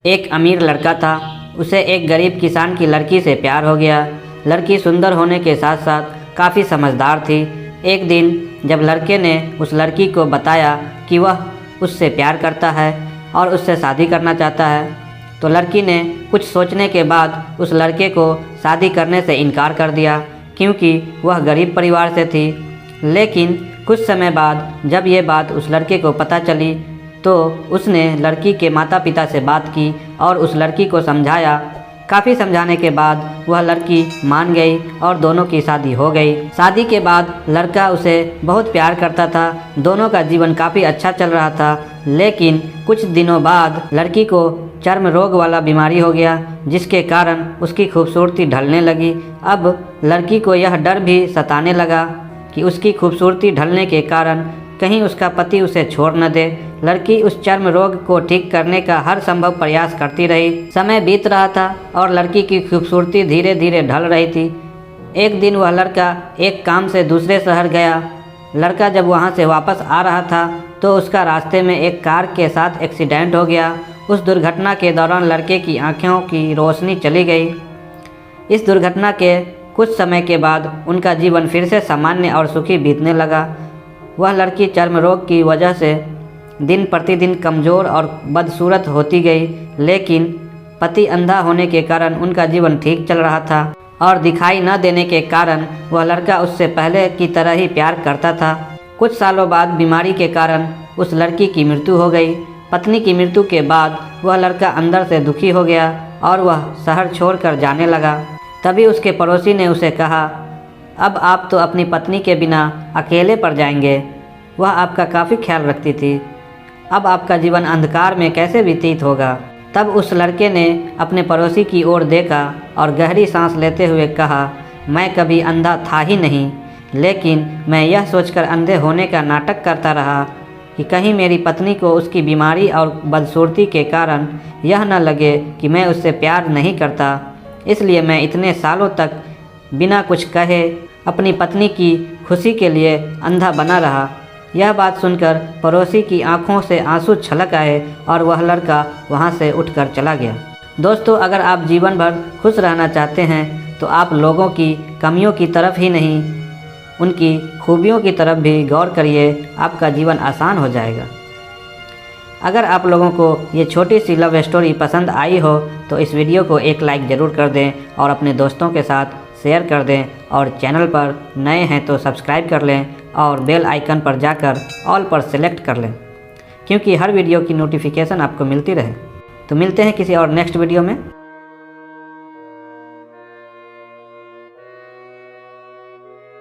एक अमीर लड़का था। उसे एक गरीब किसान की लड़की से प्यार हो गया। लड़की सुंदर होने के साथ साथ काफ़ी समझदार थी। एक दिन जब लड़के ने उस लड़की को बताया कि वह उससे प्यार करता है और उससे शादी करना चाहता है, तो लड़की ने कुछ सोचने के बाद उस लड़के को शादी करने से इनकार कर दिया, क्योंकि वह गरीब परिवार से थी। लेकिन कुछ समय बाद जब ये बात उस लड़के को पता चली, तो उसने लड़की के माता पिता से बात की और उस लड़की को समझाया। काफ़ी समझाने के बाद वह लड़की मान गई और दोनों की शादी हो गई। शादी के बाद लड़का उसे बहुत प्यार करता था। दोनों का जीवन काफ़ी अच्छा चल रहा था। लेकिन कुछ दिनों बाद लड़की को चर्म रोग वाला बीमारी हो गया, जिसके कारण उसकी खूबसूरती ढलने लगी। अब लड़की को यह डर भी सताने लगा कि उसकी खूबसूरती ढलने के कारण कहीं उसका पति उसे छोड़ न दे। लड़की उस चर्म रोग को ठीक करने का हर संभव प्रयास करती रही। समय बीत रहा था और लड़की की खूबसूरती धीरे धीरे ढल रही थी। एक दिन वह लड़का एक काम से दूसरे शहर गया। लड़का जब वहां से वापस आ रहा था, तो उसका रास्ते में एक कार के साथ एक्सीडेंट हो गया। उस दुर्घटना के दौरान लड़के की आँखों की रोशनी चली गई। इस दुर्घटना के कुछ समय के बाद उनका जीवन फिर से सामान्य और सुखी बीतने लगा। वह लड़की चर्म रोग की वजह से दिन प्रतिदिन कमज़ोर और बदसूरत होती गई, लेकिन पति अंधा होने के कारण उनका जीवन ठीक चल रहा था और दिखाई न देने के कारण वह लड़का उससे पहले की तरह ही प्यार करता था। कुछ सालों बाद बीमारी के कारण उस लड़की की मृत्यु हो गई। पत्नी की मृत्यु के बाद वह लड़का अंदर से दुखी हो गया और वह शहर छोड़कर जाने लगा। तभी उसके पड़ोसी ने उसे कहा, अब आप तो अपनी पत्नी के बिना अकेले पड़ जाएंगे। वह आपका काफ़ी ख्याल रखती थी। अब आपका जीवन अंधकार में कैसे व्यतीत होगा। तब उस लड़के ने अपने पड़ोसी की ओर देखा और गहरी सांस लेते हुए कहा, मैं कभी अंधा था ही नहीं, लेकिन मैं यह सोचकर अंधे होने का नाटक करता रहा कि कहीं मेरी पत्नी को उसकी बीमारी और बदसूरती के कारण यह न लगे कि मैं उससे प्यार नहीं करता। इसलिए मैं इतने सालों तक बिना कुछ कहे अपनी पत्नी की खुशी के लिए अंधा बना रहा। यह बात सुनकर पड़ोसी की आंखों से आंसू छलक आए और वह लड़का वहां से उठकर चला गया। दोस्तों, अगर आप जीवन भर खुश रहना चाहते हैं, तो आप लोगों की कमियों की तरफ ही नहीं, उनकी खूबियों की तरफ भी गौर करिए। आपका जीवन आसान हो जाएगा। अगर आप लोगों को ये छोटी सी लव स्टोरी पसंद आई हो, तो इस वीडियो को एक लाइक ज़रूर कर दें और अपने दोस्तों के साथ शेयर कर दें। और चैनल पर नए हैं तो सब्सक्राइब कर लें और बेल आइकन पर जाकर ऑल पर सेलेक्ट कर लें, क्योंकि हर वीडियो की नोटिफिकेशन आपको मिलती रहे। तो मिलते हैं किसी और नेक्स्ट वीडियो में।